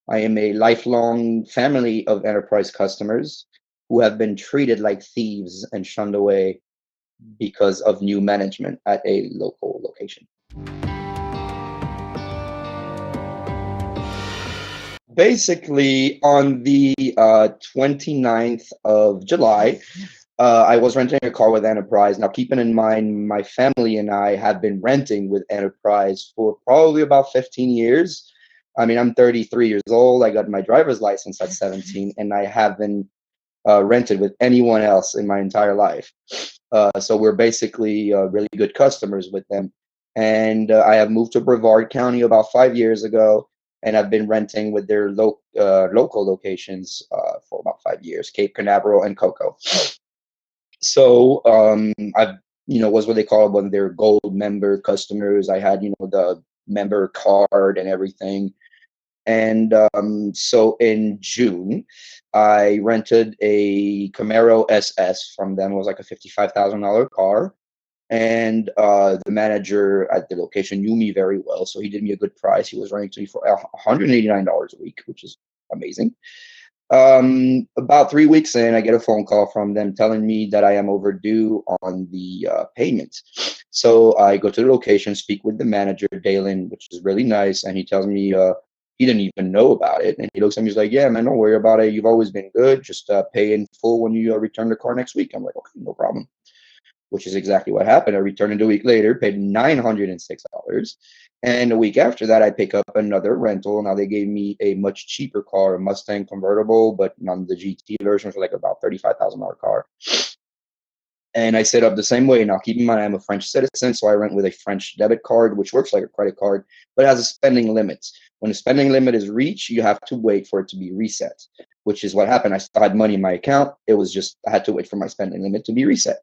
I am a lifelong family of Enterprise customers who have been treated like thieves and shunned away because of new management at a local location. Basically, on the 29th of July, I was renting a car with Enterprise. Now, keeping in mind, my family and I have been renting with Enterprise for probably about 15 years. I mean, I'm 33 years old. I got my driver's license at 17, and I haven't rented with anyone else in my entire life. So we're basically really good customers with them. And I have moved to Brevard County about 5 years ago, and I've been renting with their local locations for about 5 years, Cape Canaveral and Cocoa. So I've was what they call one of their gold member customers. I had the member card and everything. And so in June, I rented a Camaro SS from them. It was like a $55,000 car. And the manager at the location knew me very well. So he did me a good price. He was running to me for $189 a week, which is amazing. About 3 weeks in, I get a phone call from them telling me that I am overdue on the payment. So I go to the location, speak with the manager, Dalen, which is really nice, and he tells me he didn't even know about it. And he looks at me, he's like, "Yeah, man, don't worry about it. You've always been good. Just pay in full when you return the car next week." I'm like, "Okay, no problem." Which is exactly what happened. I returned it a week later, paid $906. And a week after that, I pick up another rental. Now they gave me a much cheaper car, a Mustang convertible, but none of the GT versions were like about $35,000 car. And I set up the same way. Now, keep in mind, I'm a French citizen, so I rent with a French debit card, which works like a credit card, but it has a spending limit. When the spending limit is reached, you have to wait for it to be reset, which is what happened. I still had money in my account. It was just, I had to wait for my spending limit to be reset.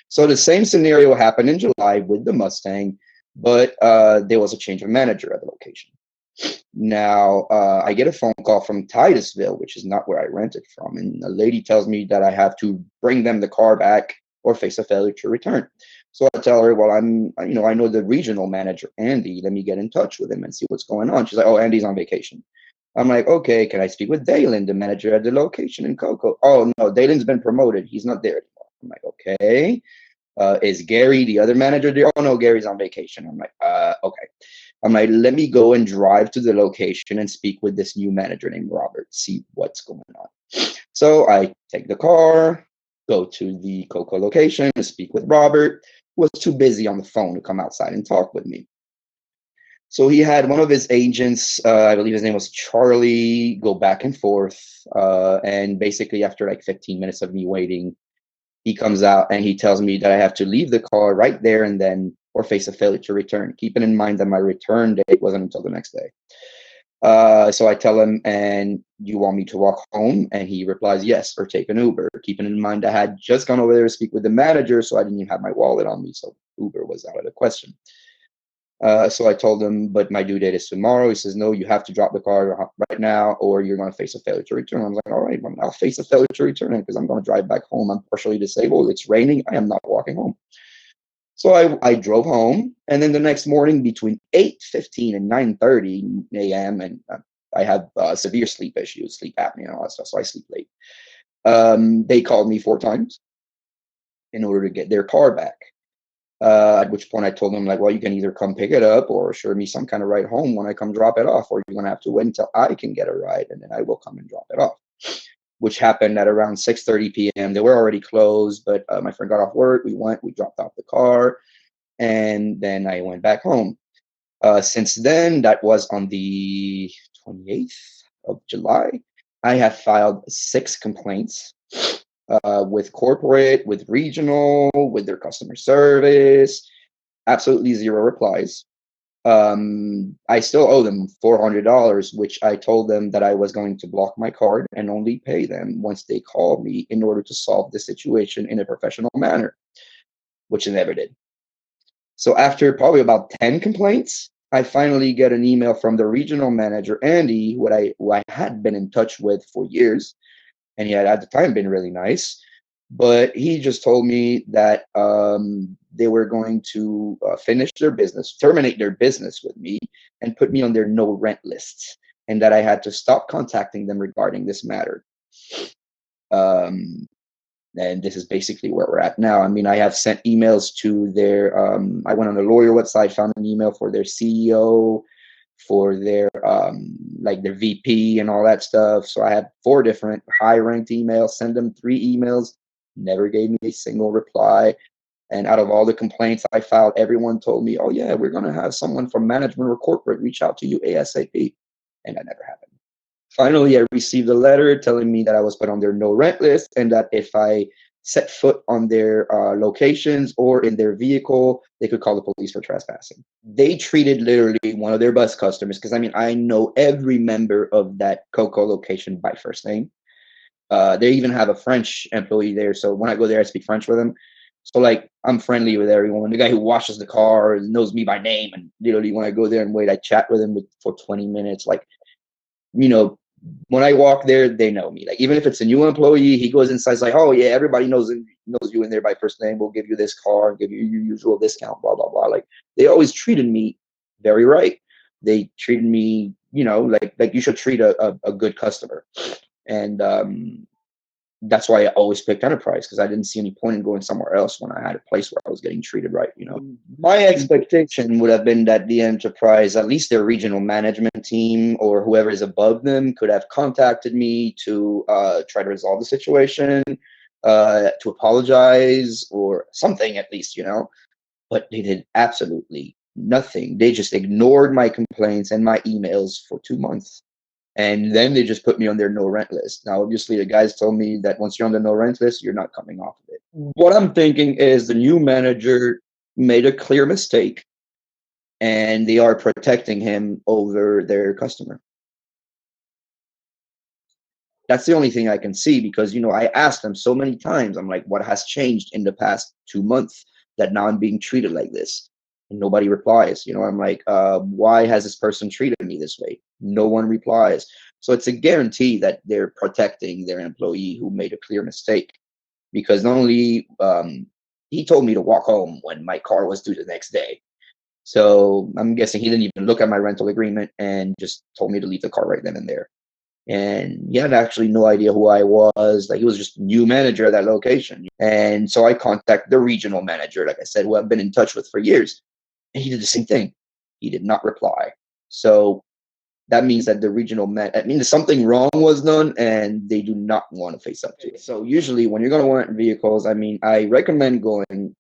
So the same scenario happened in July with the Mustang, but there was a change of manager at the location. Now, I get a phone call from Titusville, which is not where I rented from, and the lady tells me that I have to bring them the car back or face a failure to return. So I tell her, well, I know the regional manager, Andy. Let me get in touch with him and see what's going on. She's like, oh, Andy's on vacation. I'm like, okay, can I speak with Dalen, the manager at the location in Cocoa? Oh, no, Dalen's been promoted. He's not there anymore. I'm like, okay. Is Gary the other manager there? Oh, no, Gary's on vacation. I'm like, okay. I'm like, let me go and drive to the location and speak with this new manager named Robert, see what's going on. So I take the car, go to the Cocoa location to speak with Robert, who was too busy on the phone to come outside and talk with me. So he had one of his agents, I believe his name was Charlie, go back and forth. And basically, after like 15 minutes of me waiting, he comes out and he tells me that I have to leave the car right there and then or face a failure to return, keeping in mind that my return date wasn't until the next day. So I tell him, and you want me to walk home? And he replies, yes, or take an Uber, keeping in mind I had just gone over there to speak with the manager, so I didn't even have my wallet on me. So Uber was out of the question. So I told him, but my due date is tomorrow. He says, no, you have to drop the car right now, or you're going to face a failure to return. I'm like, all right, well, I'll face a failure to return because I'm going to drive back home. I'm partially disabled. It's raining. I am not walking home. So I drove home, and then the next morning between 8:15 and 9:30 a.m., and I have severe sleep issues, sleep apnea, and all that stuff, so I sleep late. They called me 4 times in order to get their car back. At which point I told them, like, well, you can either come pick it up or assure me some kind of ride home when I come drop it off, or you're going to have to wait until I can get a ride, and then I will come and drop it off, which happened at around 6:30 p.m. They were already closed, but my friend got off work. We dropped off the car, and then I went back home. Since then, that was on the 28th of July, I have filed 6 complaints with corporate, with regional, with their customer service. Absolutely zero replies. I still owe them $400, which I told them that I was going to block my card and only pay them once they called me in order to solve the situation in a professional manner, which they never did. So after probably about 10 complaints, I finally get an email from the regional manager, Andy, who I had been in touch with for years, and he had at the time been really nice. But he just told me that they were going to finish their business, terminate their business with me, and put me on their no rent lists. and that I had to stop contacting them regarding this matter. Um, and this is basically where we're at now. I mean, I have sent emails to their, I went on the lawyer website, found an email for their CEO, for their, like their VP and all that stuff. So I had 4 different high ranked emails, send them 3 emails, never gave me a single reply. And out of all the complaints I filed, everyone told me, oh, yeah, we're going to have someone from management or corporate reach out to you ASAP. And that never happened. Finally, I received a letter telling me that I was put on their no rent list and that if I set foot on their locations or in their vehicle, they could call the police for trespassing. They treated literally one of their bus customers, because I mean, I know every member of that Coco location by first name. They even have a French employee there. So when I go there, I speak French with them. So like I'm friendly with everyone. The guy who washes the car knows me by name. And literally when I go there and wait, I chat with him for 20 minutes. Like, you know, when I walk there, they know me. Like even if it's a new employee, he goes inside, it's like, oh yeah, everybody knows you in there by first name. We'll give you this car, give you your usual discount, blah blah blah. Like they always treated me very right. They treated me, you know, like you should treat a good customer. And that's why I always picked Enterprise, because I didn't see any point in going somewhere else when I had a place where I was getting treated right. You know, my expectation would have been that the Enterprise, at least their regional management team or whoever is above them, could have contacted me to try to resolve the situation, to apologize or something at least, you know. But they did absolutely nothing. They just ignored my complaints and my emails for 2 months. And then they just put me on their no rent list. Now, obviously, the guys told me that once you're on the no rent list, you're not coming off of it. What I'm thinking is the new manager made a clear mistake and they are protecting him over their customer. That's the only thing I can see, because, you know, I asked them so many times, I'm like, what has changed in the past 2 months that now I'm being treated like this? And nobody replies. You know, I'm like, why has this person treated me this way? No one replies. So it's a guarantee that they're protecting their employee who made a clear mistake. Because not only he told me to walk home when my car was due the next day. So I'm guessing he didn't even look at my rental agreement and just told me to leave the car right then and there. And he had actually no idea who I was. Like he was just new manager at that location. And so I contacted the regional manager, like I said, who I've been in touch with for years. And he did the same thing. He did not reply. So that means that the regional I mean, something wrong was done and they do not want to face up to it. So usually when you're going to rent vehicles, I mean, I recommend going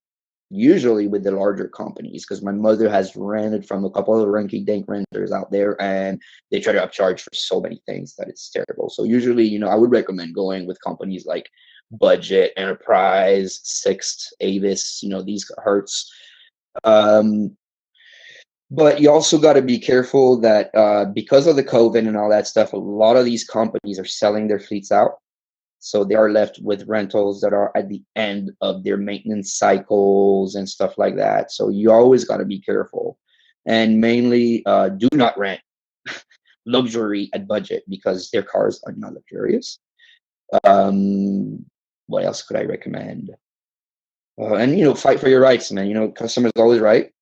usually with the larger companies, because my mother has rented from a couple of rinky-dink renters out there and they try to upcharge for so many things that it's terrible. So usually, you know, I would recommend going with companies like Budget, Enterprise, Sixt, Avis, you know, these Hertz. But you also got to be careful that because of the COVID and all that stuff, a lot of these companies are selling their fleets out. So they are left with rentals that are at the end of their maintenance cycles and stuff like that. So you always got to be careful. And mainly, do not rent luxury at Budget, because their cars are not luxurious. What else could I recommend? And, you know, fight for your rights, man. You know, customers always right.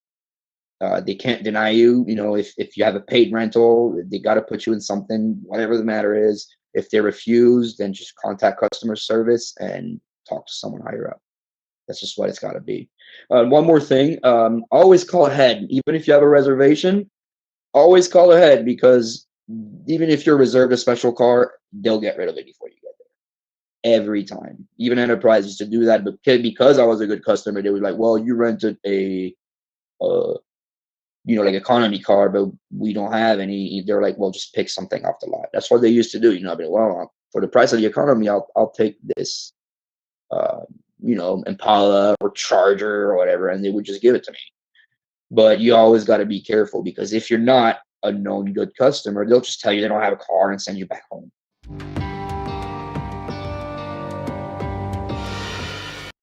They can't deny you. You know, if you have a paid rental, they got to put you in something, whatever the matter is. If they refuse, then just contact customer service and talk to someone higher up. That's just what it's got to be. One more thing, always call ahead. Even if you have a reservation, always call ahead, because even if you're reserved a special car, they'll get rid of it before you get there. Every time. Even Enterprise used to do that, but because I was a good customer, they were like, well, you rented a you know, like economy car, but we don't have any. They're like, well, just pick something off the lot. That's what they used to do. You know, I mean, well, for the price of the economy, I'll take this, you know, Impala or Charger or whatever, and they would just give it to me. But you always got to be careful, because if you're not a known good customer, they'll just tell you they don't have a car and send you back home.